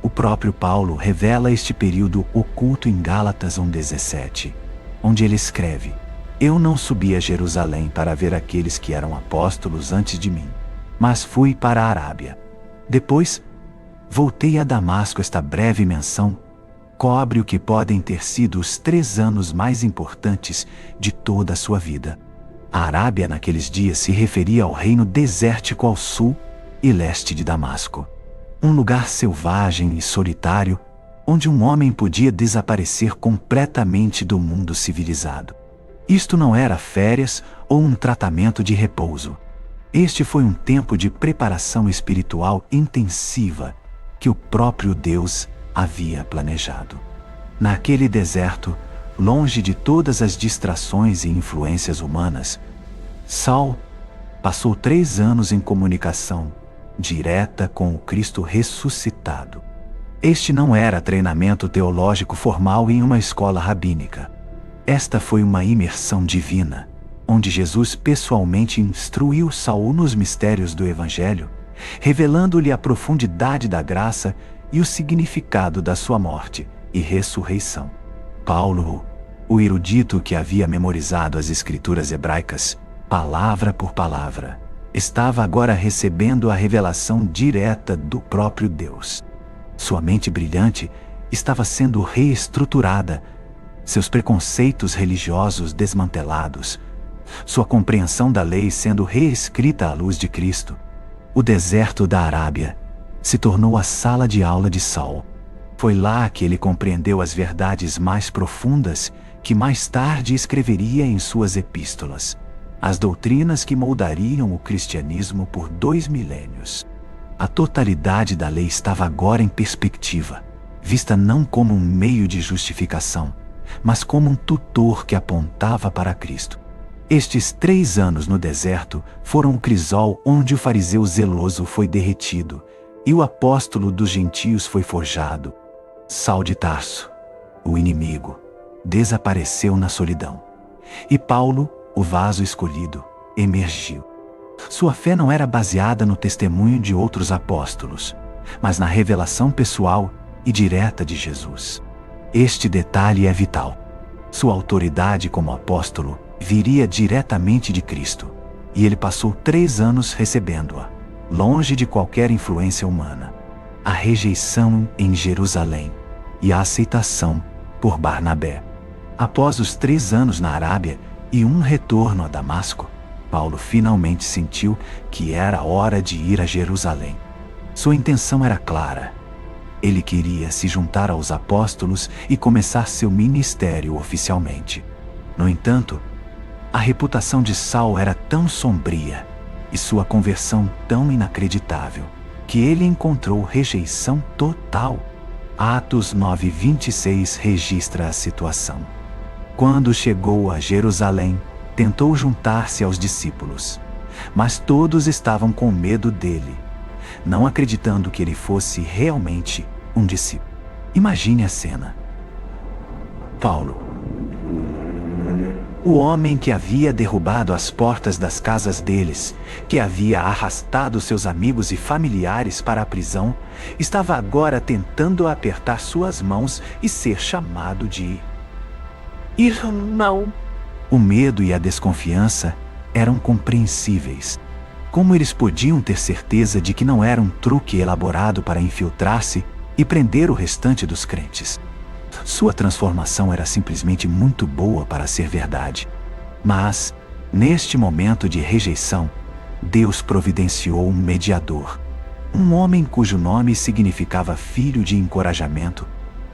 O próprio Paulo revela este período oculto em Gálatas 1:17, onde ele escreve: Eu não subi a Jerusalém para ver aqueles que eram apóstolos antes de mim, mas fui para a Arábia. Depois, voltei a Damasco. Esta breve menção cobre o que podem ter sido os 3 anos mais importantes de toda a sua vida. A Arábia naqueles dias se referia ao reino desértico ao sul e leste de Damasco. Um lugar selvagem e solitário, onde um homem podia desaparecer completamente do mundo civilizado. Isto não era férias ou um tratamento de repouso. Este foi um tempo de preparação espiritual intensiva que o próprio Deus havia planejado. Naquele deserto, longe de todas as distrações e influências humanas, Saul passou 3 anos em comunicação direta com o Cristo ressuscitado. Este não era treinamento teológico formal em uma escola rabínica. Esta foi uma imersão divina, onde Jesus pessoalmente instruiu Saul nos mistérios do Evangelho, revelando-lhe a profundidade da graça e o significado da sua morte e ressurreição. Paulo, o erudito que havia memorizado as escrituras hebraicas, palavra por palavra, estava agora recebendo a revelação direta do próprio Deus. Sua mente brilhante estava sendo reestruturada, seus preconceitos religiosos desmantelados, sua compreensão da lei sendo reescrita à luz de Cristo. O deserto da Arábia se tornou a sala de aula de Saul. Foi lá que ele compreendeu as verdades mais profundas que mais tarde escreveria em suas epístolas, as doutrinas que moldariam o cristianismo por 2 milênios. A totalidade da lei estava agora em perspectiva, vista não como um meio de justificação, mas como um tutor que apontava para Cristo. Estes 3 anos no deserto foram o crisol onde o fariseu zeloso foi derretido e o apóstolo dos gentios foi forjado. Saulo de Tarso, o inimigo, desapareceu na solidão. E Paulo, o vaso escolhido, emergiu. Sua fé não era baseada no testemunho de outros apóstolos, mas na revelação pessoal e direta de Jesus. Este detalhe é vital. Sua autoridade como apóstolo viria diretamente de Cristo, e ele passou 3 anos recebendo-a, longe de qualquer influência humana. A rejeição em Jerusalém e a aceitação por Barnabé. Após os 3 anos na Arábia e um retorno a Damasco, Paulo finalmente sentiu que era hora de ir a Jerusalém. Sua intenção era clara. Ele queria se juntar aos apóstolos e começar seu ministério oficialmente. No entanto, a reputação de Saulo era tão sombria e sua conversão tão inacreditável que ele encontrou rejeição total. Atos 9:26 registra a situação. Quando chegou a Jerusalém, tentou juntar-se aos discípulos, mas todos estavam com medo dele, não acreditando que ele fosse realmente um discípulo. Imagine a cena. Paulo, o homem que havia derrubado as portas das casas deles, que havia arrastado seus amigos e familiares para a prisão, estava agora tentando apertar suas mãos e ser chamado de irmão. O medo e a desconfiança eram compreensíveis. Como eles podiam ter certeza de que não era um truque elaborado para infiltrar-se e prender o restante dos crentes? Sua transformação era simplesmente muito boa para ser verdade. Mas, neste momento de rejeição, Deus providenciou um mediador. Um homem cujo nome significava filho de encorajamento,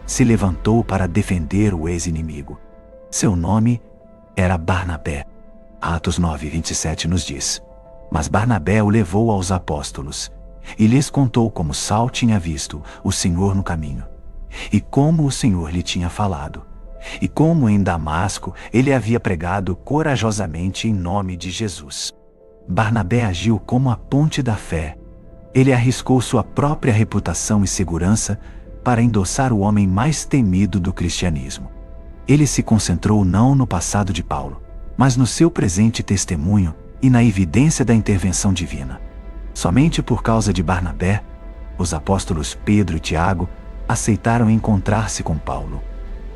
se levantou para defender o ex-inimigo. Seu nome era Barnabé. Atos 9:27 nos diz: Mas Barnabé o levou aos apóstolos e lhes contou como Saulo tinha visto o Senhor no caminho, e como o Senhor lhe tinha falado, e como em Damasco ele havia pregado corajosamente em nome de Jesus. Barnabé agiu como a ponte da fé. Ele arriscou sua própria reputação e segurança para endossar o homem mais temido do cristianismo. Ele se concentrou não no passado de Paulo, mas no seu presente testemunho e na evidência da intervenção divina. Somente por causa de Barnabé, os apóstolos Pedro e Tiago aceitaram encontrar-se com Paulo.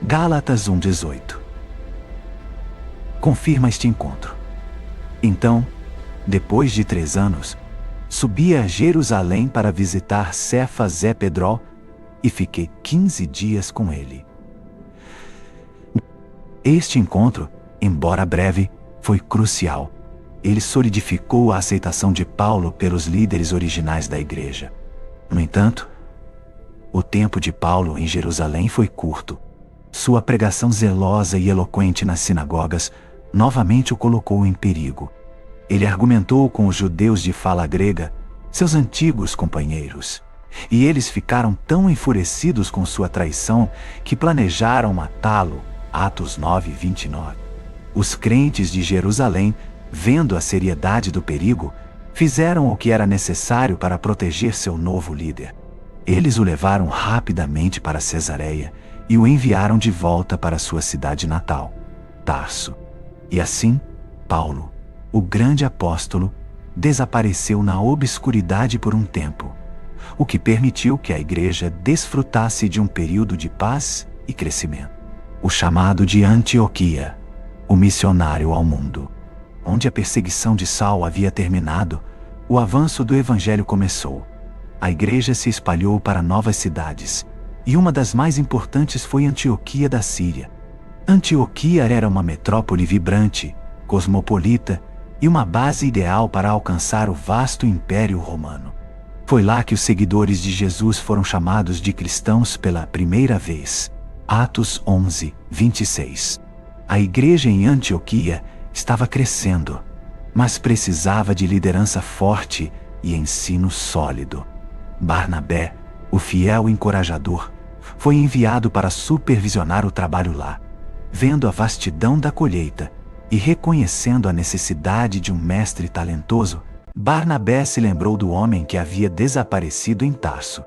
Gálatas 1:18 confirma este encontro. Então, depois de 3 anos, subi a Jerusalém para visitar Cefas e Pedro e fiquei 15 dias com ele. Este encontro, embora breve, foi crucial. Ele solidificou a aceitação de Paulo pelos líderes originais da igreja. No entanto, o tempo de Paulo em Jerusalém foi curto. Sua pregação zelosa e eloquente nas sinagogas novamente o colocou em perigo. Ele argumentou com os judeus de fala grega, seus antigos companheiros, e eles ficaram tão enfurecidos com sua traição que planejaram matá-lo. Atos 9:29. Os crentes de Jerusalém, vendo a seriedade do perigo, fizeram o que era necessário para proteger seu novo líder. Eles o levaram rapidamente para Cesareia e o enviaram de volta para sua cidade natal, Tarso. E assim, Paulo, o grande apóstolo, desapareceu na obscuridade por um tempo, o que permitiu que a igreja desfrutasse de um período de paz e crescimento. O chamado de Antioquia, o missionário ao mundo. Onde a perseguição de Saulo havia terminado, o avanço do evangelho começou. A igreja se espalhou para novas cidades, e uma das mais importantes foi Antioquia da Síria. Antioquia era uma metrópole vibrante, cosmopolita e uma base ideal para alcançar o vasto Império Romano. Foi lá que os seguidores de Jesus foram chamados de cristãos pela primeira vez. Atos 11:26. A igreja em Antioquia estava crescendo, mas precisava de liderança forte e ensino sólido. Barnabé, o fiel encorajador, foi enviado para supervisionar o trabalho lá. Vendo a vastidão da colheita e reconhecendo a necessidade de um mestre talentoso, Barnabé se lembrou do homem que havia desaparecido em Tarso.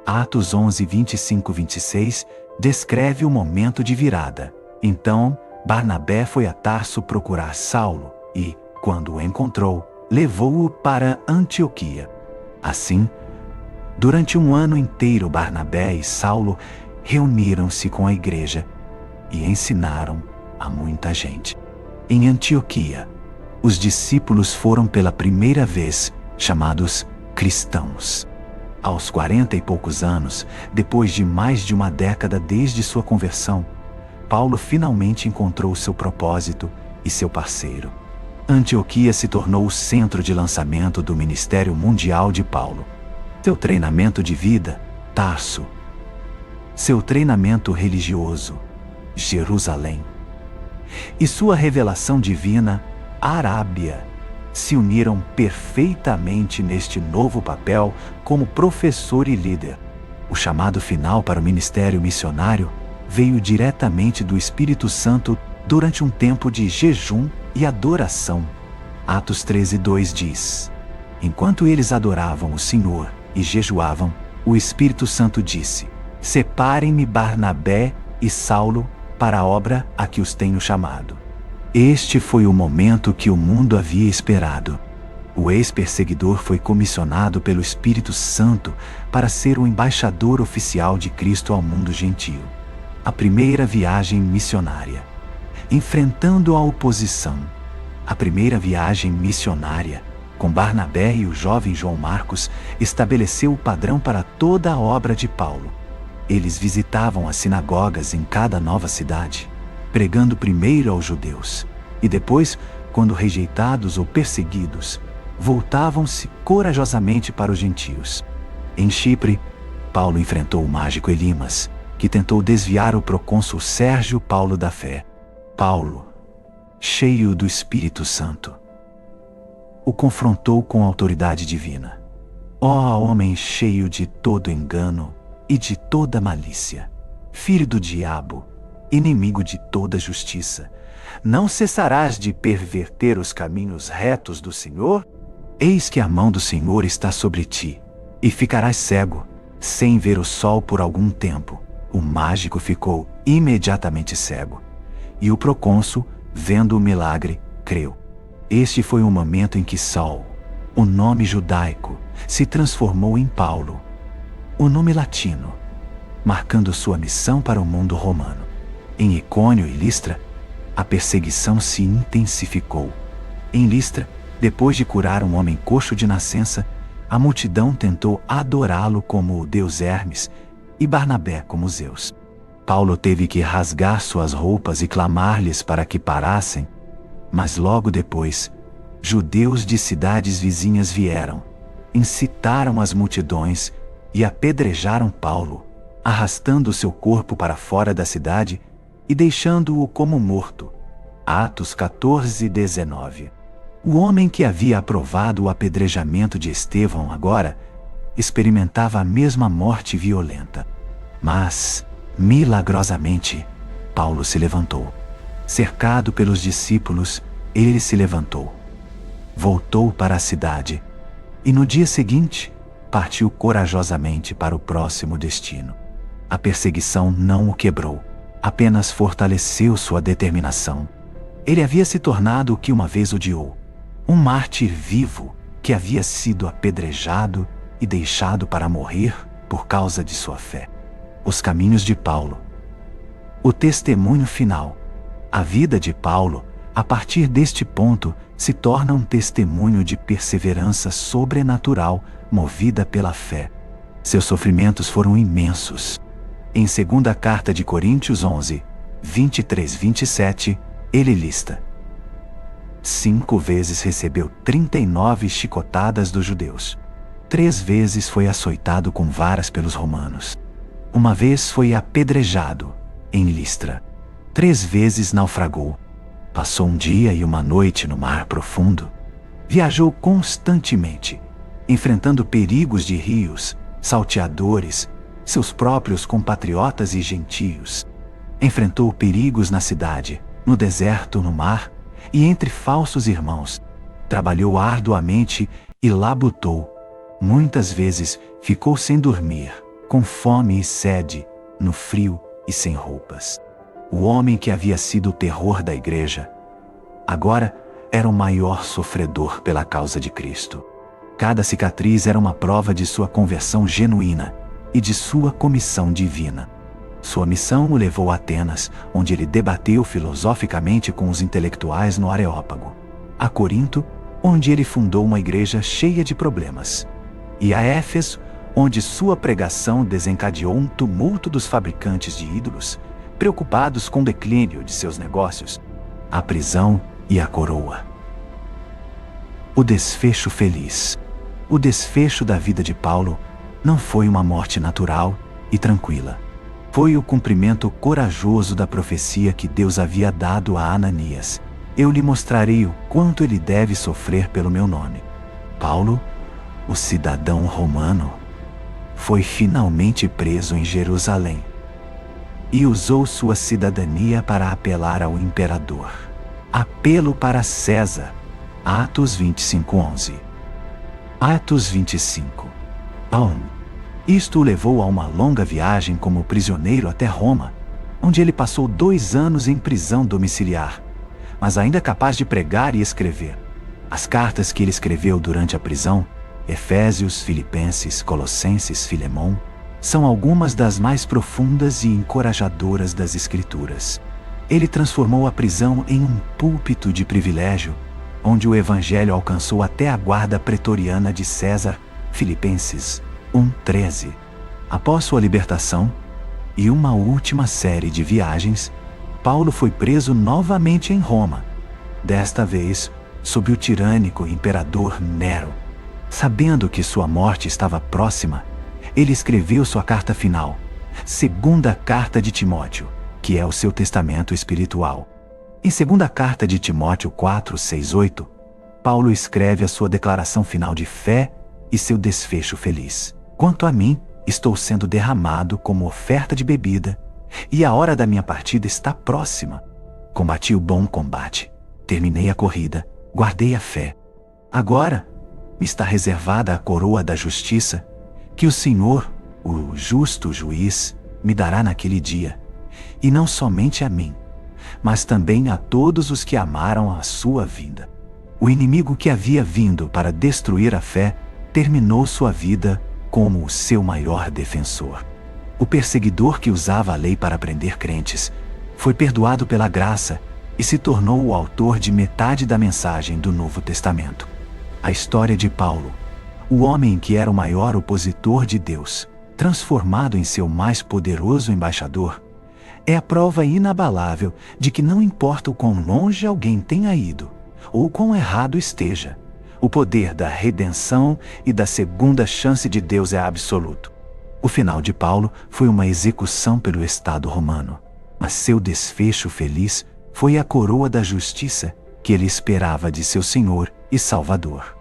Atos 11, 25-26 descreve o momento de virada. Então, Barnabé foi a Tarso procurar Saulo e, quando o encontrou, levou-o para Antioquia. Assim, durante um ano inteiro, Barnabé e Saulo reuniram-se com a igreja e ensinaram a muita gente. Em Antioquia, os discípulos foram pela primeira vez chamados cristãos. Aos 40 e poucos anos, depois de mais de uma década desde sua conversão, Paulo finalmente encontrou seu propósito e seu parceiro. Antioquia se tornou o centro de lançamento do ministério mundial de Paulo. Seu treinamento de vida, Tarso. Seu treinamento religioso, Jerusalém. E sua revelação divina, Arábia, se uniram perfeitamente neste novo papel como professor e líder. O chamado final para o ministério missionário veio diretamente do Espírito Santo durante um tempo de jejum e adoração. Atos 13:2 diz: Enquanto eles adoravam o Senhor e jejuavam, o Espírito Santo disse: Separem-me Barnabé e Saulo para a obra a que os tenho chamado. Este foi o momento que o mundo havia esperado. O ex-perseguidor foi comissionado pelo Espírito Santo para ser o embaixador oficial de Cristo ao mundo gentio. A primeira viagem missionária. Enfrentando a oposição. A primeira viagem missionária, com Barnabé e o jovem João Marcos, estabeleceu o padrão para toda a obra de Paulo. Eles visitavam as sinagogas em cada nova cidade, pregando primeiro aos judeus, e depois, quando rejeitados ou perseguidos, voltavam-se corajosamente para os gentios. Em Chipre, Paulo enfrentou o mágico Elimas, que tentou desviar o procônsul Sérgio Paulo da fé. Paulo, cheio do Espírito Santo, o confrontou com a autoridade divina. Ó homem cheio de todo engano e de toda malícia, filho do diabo, inimigo de toda justiça, não cessarás de perverter os caminhos retos do Senhor? Eis que a mão do Senhor está sobre ti, e ficarás cego, sem ver o sol por algum tempo. O mágico ficou imediatamente cego, e o procônsul, vendo o milagre, creu. Este foi o momento em que Saul, o nome judaico, se transformou em Paulo, o nome latino, marcando sua missão para o mundo romano. Em Icônio e Listra, a perseguição se intensificou. Em Listra, depois de curar um homem coxo de nascença, a multidão tentou adorá-lo como o deus Hermes e Barnabé como Zeus. Paulo teve que rasgar suas roupas e clamar-lhes para que parassem, mas logo depois, judeus de cidades vizinhas vieram, incitaram as multidões e apedrejaram Paulo, arrastando seu corpo para fora da cidade e deixando-o como morto. Atos 14:19. O homem que havia aprovado o apedrejamento de Estevão agora experimentava a mesma morte violenta. Mas, milagrosamente, Paulo se levantou. Cercado pelos discípulos, ele se levantou. Voltou para a cidade e no dia seguinte partiu corajosamente para o próximo destino. A perseguição não o quebrou, apenas fortaleceu sua determinação. Ele havia se tornado o que uma vez odiou, um mártir vivo que havia sido apedrejado e deixado para morrer por causa de sua fé. Os caminhos de Paulo. O testemunho final. A vida de Paulo, a partir deste ponto, se torna um testemunho de perseverança sobrenatural, movida pela fé. Seus sofrimentos foram imensos. Em 2ª Carta de Coríntios 11, 23-27, ele lista: 5 vezes recebeu 39 chicotadas dos judeus. 3 vezes foi açoitado com varas pelos romanos. 1 vez foi apedrejado, em Listra. 3 vezes naufragou. Passou um dia e uma noite no mar profundo. Viajou constantemente, enfrentando perigos de rios, salteadores, seus próprios compatriotas e gentios. Enfrentou perigos na cidade, no deserto, no mar e entre falsos irmãos. Trabalhou arduamente e labutou. Muitas vezes ficou sem dormir, com fome e sede, no frio e sem roupas. O homem que havia sido o terror da igreja, agora era o maior sofredor pela causa de Cristo. Cada cicatriz era uma prova de sua conversão genuína e de sua comissão divina. Sua missão o levou a Atenas, onde ele debateu filosoficamente com os intelectuais no Areópago. A Corinto, onde ele fundou uma igreja cheia de problemas. E a Éfeso, onde sua pregação desencadeou um tumulto dos fabricantes de ídolos, preocupados com o declínio de seus negócios, a prisão e a coroa. O desfecho feliz. O desfecho da vida de Paulo não foi uma morte natural e tranquila. Foi o cumprimento corajoso da profecia que Deus havia dado a Ananias. Eu lhe mostrarei o quanto ele deve sofrer pelo meu nome. Paulo, o cidadão romano, foi finalmente preso em Jerusalém e usou sua cidadania para apelar ao imperador. Apelo para César. Atos 25:11. Atos 25. Isto o levou a uma longa viagem como prisioneiro até Roma, onde ele passou 2 anos em prisão domiciliar, mas ainda capaz de pregar e escrever. As cartas que ele escreveu durante a prisão, Efésios, Filipenses, Colossenses, Filemão, são algumas das mais profundas e encorajadoras das Escrituras. Ele transformou a prisão em um púlpito de privilégio, onde o Evangelho alcançou até a guarda pretoriana de César, Filipenses 1:13. Após sua libertação e uma última série de viagens, Paulo foi preso novamente em Roma, desta vez sob o tirânico imperador Nero. Sabendo que sua morte estava próxima, ele escreveu sua carta final, Segunda Carta de Timóteo, que é o seu testamento espiritual. Em Segunda Carta de Timóteo 4:6-8, Paulo escreve a sua declaração final de fé e seu desfecho feliz. Quanto a mim, estou sendo derramado como oferta de bebida, e a hora da minha partida está próxima. Combati o bom combate, terminei a corrida, guardei a fé. Agora me está reservada a coroa da justiça, que o Senhor, o justo juiz, me dará naquele dia, e não somente a mim, mas também a todos os que amaram a sua vinda. O inimigo que havia vindo para destruir a fé terminou sua vida como o seu maior defensor. O perseguidor que usava a lei para prender crentes foi perdoado pela graça e se tornou o autor de metade da mensagem do Novo Testamento. A história de Paulo, o homem que era o maior opositor de Deus, transformado em seu mais poderoso embaixador, é a prova inabalável de que não importa o quão longe alguém tenha ido, ou quão errado esteja, o poder da redenção e da segunda chance de Deus é absoluto. O final de Paulo foi uma execução pelo Estado romano, mas seu desfecho feliz foi a coroa da justiça que ele esperava de seu Senhor e Salvador.